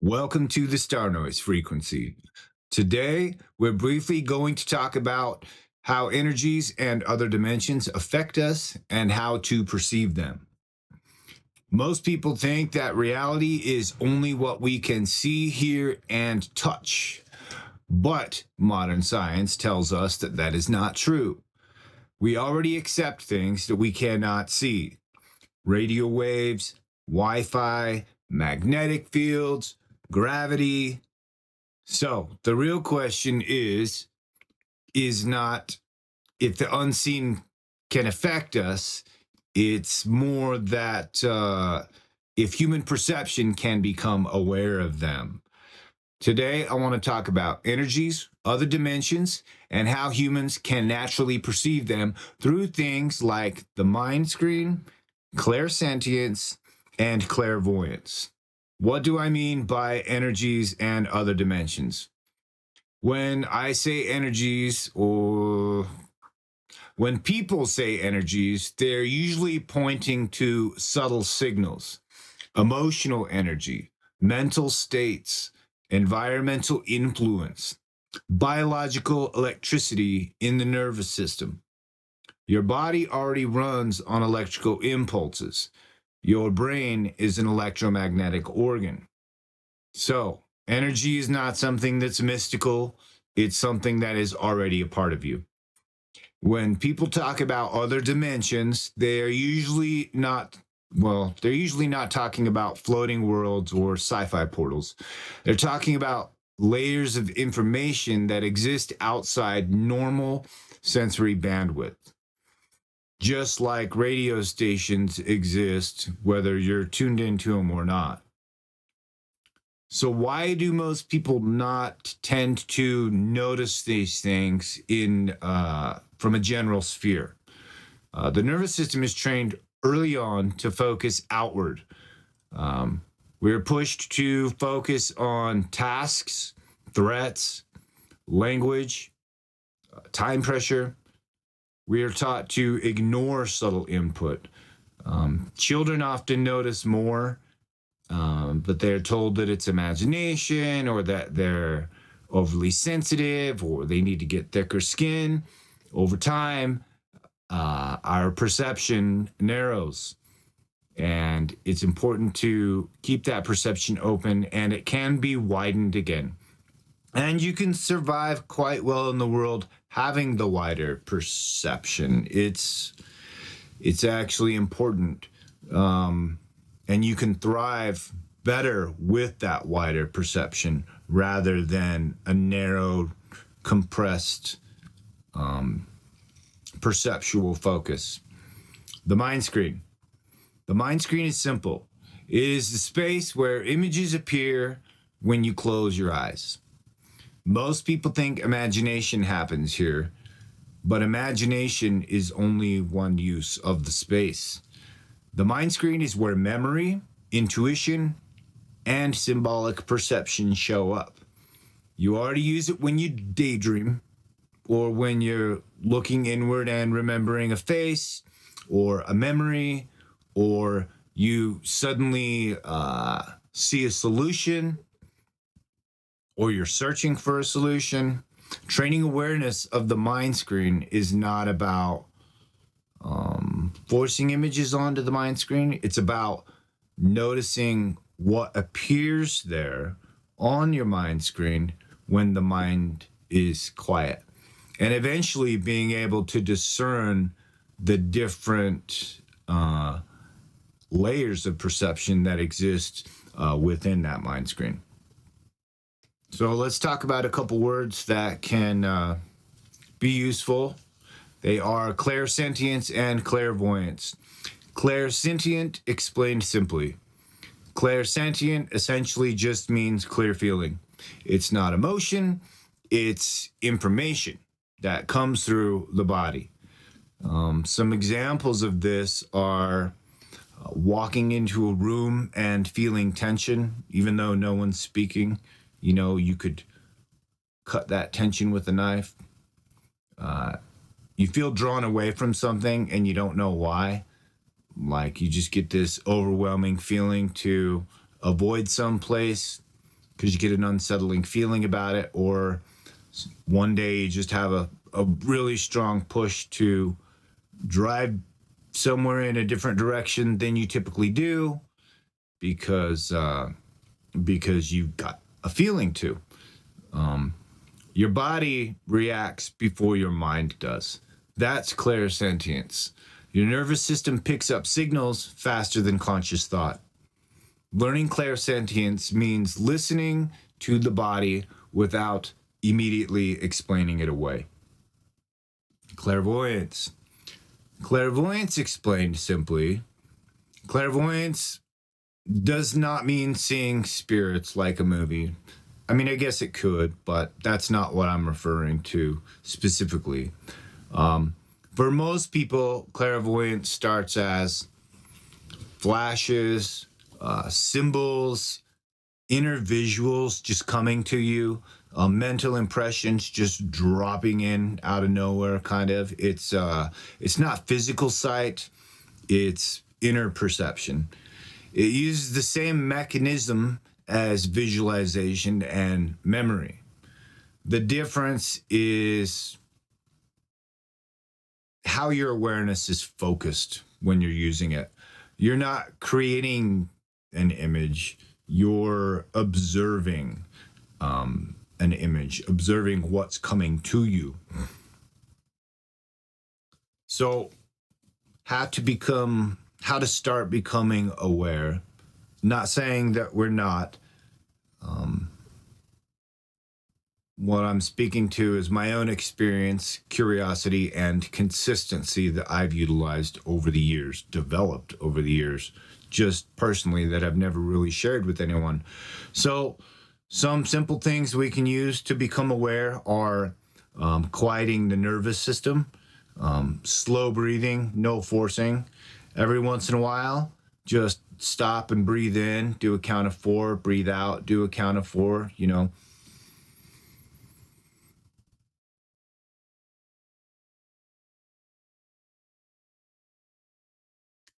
Welcome to the Star Noise frequency. Today, we're briefly going to talk about how energies and other dimensions affect us and how to perceive them. Most people think that reality is only what we can see, hear, and touch. But modern science tells us that that is not true. We already accept things that we cannot see: radio waves, Wi Fi, magnetic fields, gravity. So the real question is not if the unseen can affect us. It's more that if human perception can become aware of them. Today, I want to talk about energies, other dimensions, and how humans can naturally perceive them through things like the mind screen, clairsentience, and clairvoyance. What do I mean by energies and other dimensions? When I say energies, or when people say energies, they're usually pointing to subtle signals: emotional energy, mental states, environmental influence, biological electricity in the nervous system. Your body already runs on electrical impulses. Your brain is an electromagnetic organ. So, energy is not something that's mystical, it's something that is already a part of you. When people talk about other dimensions, they're usually not talking about floating worlds or sci-fi portals. They're talking about layers of information that exist outside normal sensory bandwidth. Just like radio stations exist, whether you're tuned into them or not. So, why do most people not tend to notice these things from a general sphere? The nervous system is trained early on to focus outward. Um, we're pushed to focus on tasks, threats, language, time pressure. We are taught to ignore subtle input. Children often notice more, but they're told that it's imagination or that they're overly sensitive or they need to get thicker skin. Over time, our perception narrows, and it's important to keep that perception open, and it can be widened again. And you can survive quite well in the world having the wider perception. It's actually important. And you can thrive better with that wider perception rather than a narrow, compressed perceptual focus. The mind screen. The mind screen is simple. It is the space where images appear when you close your eyes. Most people think imagination happens here, but imagination is only one use of the space. The mind screen is where memory, intuition, and symbolic perception show up. You already use it when you daydream, or when you're looking inward and remembering a face, or a memory, or you suddenly see a solution, or you're searching for a solution. Training awareness of the mind screen is not about forcing images onto the mind screen. It's about noticing what appears there on your mind screen when the mind is quiet, and eventually being able to discern the different layers of perception that exist within that mind screen. So let's talk about a couple words that can be useful. They are clairsentience and clairvoyance. Clairsentient, explained simply. Clairsentient essentially just means clear feeling. It's not emotion, it's information that comes through the body. Some examples of this are walking into a room and feeling tension, even though no one's speaking. You know, you could cut that tension with a knife. You feel drawn away from something and you don't know why. Like you just get this overwhelming feeling to avoid some place. because you get an unsettling feeling about it, or one day you just have a really strong push to drive somewhere in a different direction than you typically do because because you've got a feeling to. Your body reacts before your mind does. That's clairsentience. Your nervous system picks up signals faster than conscious thought. Learning clairsentience means listening to the body without immediately explaining it away. Clairvoyance. Clairvoyance, explained simply, clairvoyance does not mean seeing spirits like a movie. I mean, I guess it could, but that's not what I'm referring to specifically. For most people, clairvoyance starts as flashes, symbols, inner visuals just coming to you, mental impressions just dropping in out of nowhere. Kind of, it's not physical sight; it's inner perception. It uses the same mechanism as visualization and memory. The difference is how your awareness is focused when you're using it. You're not creating an image, you're observing an image, observing what's coming to you. So, how to start becoming aware. Not saying that we're not. What I'm speaking to is my own experience, curiosity, and consistency that I've utilized over the years, developed over the years, just personally, that I've never really shared with anyone. So, some simple things we can use to become aware are quieting the nervous system, slow breathing, no forcing. Every once in a while, just stop and breathe in, do a count of 4, breathe out, do a count of 4,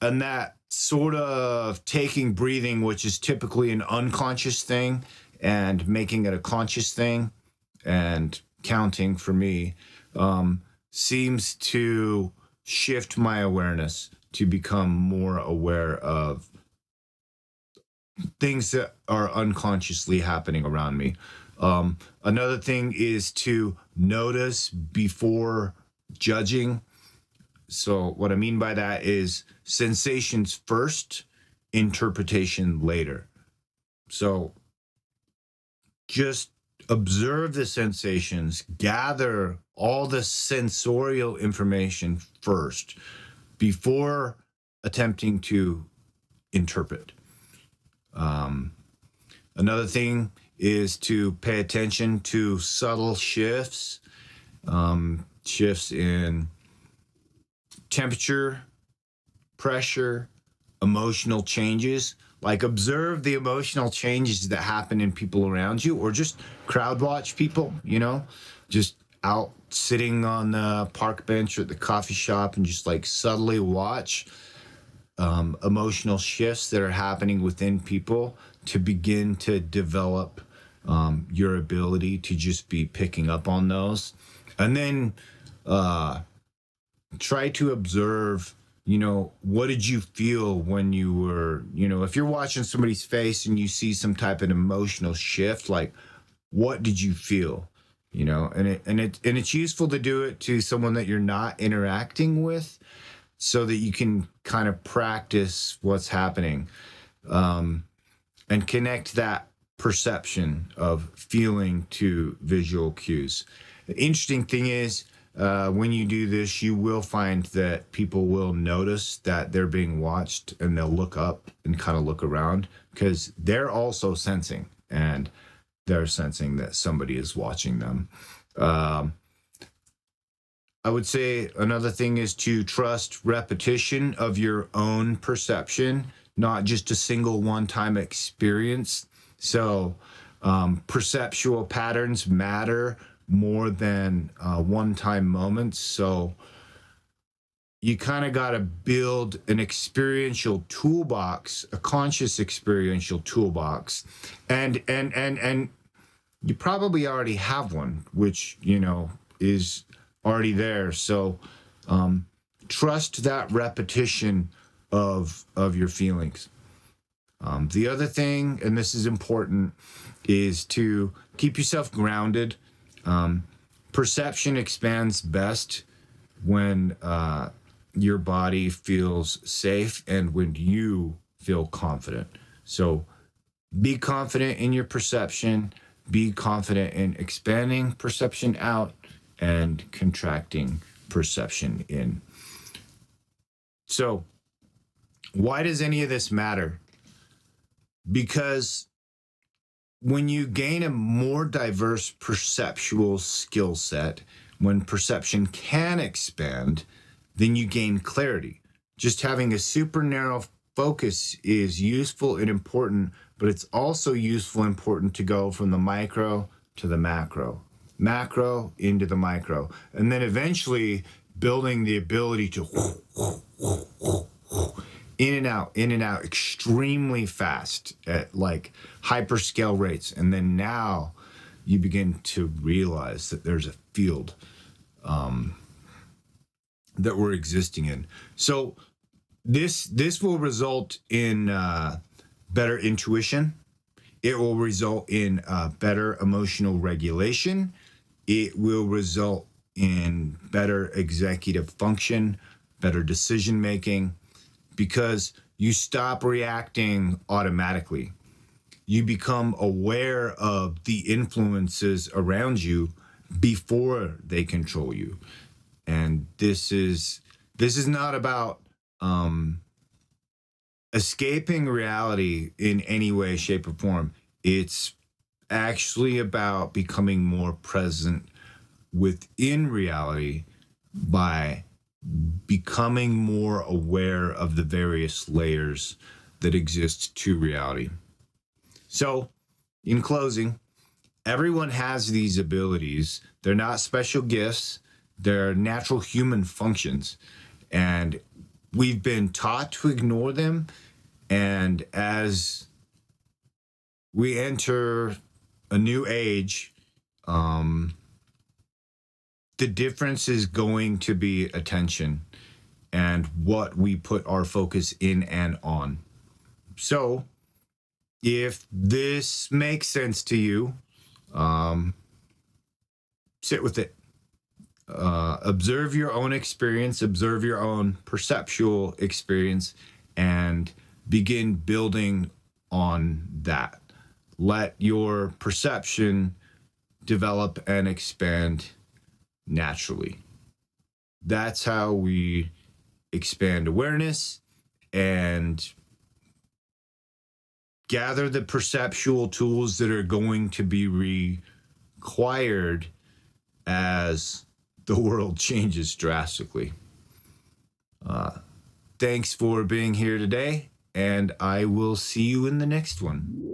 And that sort of taking breathing, which is typically an unconscious thing, and making it a conscious thing, and counting for me, seems to shift my awareness to become more aware of things that are unconsciously happening around me. Another thing is to notice before judging. So, what I mean by that is sensations first, interpretation later. So, just observe the sensations, gather all the sensorial information first before attempting to interpret. Another thing is to pay attention to subtle shifts, shifts in temperature, pressure, emotional changes. Like, observe the emotional changes that happen in people around you, or just crowd watch people, just out sitting on the park bench or at the coffee shop and just like subtly watch emotional shifts that are happening within people to begin to develop your ability to just be picking up on those. And then try to observe, what did you feel when you were, if you're watching somebody's face and you see some type of emotional shift, like, what did you feel? And it's useful to do it to someone that you're not interacting with, so that you can kind of practice what's happening, and connect that perception of feeling to visual cues. The interesting thing is, when you do this, you will find that people will notice that they're being watched, and they'll look up and kind of look around, because they're also sensing, and they're sensing that somebody is watching them. I would say another thing is to trust repetition of your own perception, not just a single one-time experience. So, perceptual patterns matter more than one-time moments. So, you kind of got to build an experiential toolbox, a conscious experiential toolbox. And you probably already have one, which, is already there. So trust that repetition of your feelings. The other thing, and this is important, is to keep yourself grounded. Perception expands best when your body feels safe and when you feel confident. So be confident in your perception, be confident in expanding perception out and contracting perception in. So, why does any of this matter? Because when you gain a more diverse perceptual skill set, when perception can expand, then you gain clarity. Just having a super narrow focus is useful and important, but it's also useful and important to go from the micro to the macro into the micro, and then eventually building the ability to in and out extremely fast at like hyperscale rates. And then now you begin to realize that there's a field that we're existing in. So this will result in better intuition. It will result in better emotional regulation. It will result in better executive function, better decision making, because you stop reacting automatically. You become aware of the influences around you before they control you. And this is not about escaping reality in any way, shape, or form. It's actually about becoming more present within reality by becoming more aware of the various layers that exist to reality. So, in closing, everyone has these abilities. They're not special gifts, they're natural human functions. And we've been taught to ignore them. And as we enter a new age, the difference is going to be attention and what we put our focus in and on. So, if this makes sense to you, sit with it. Observe your own experience, observe your own perceptual experience, and begin building on that. Let your perception develop and expand naturally. That's how we expand awareness and gather the perceptual tools that are going to be required as the world changes drastically. Thanks for being here today, and I will see you in the next one.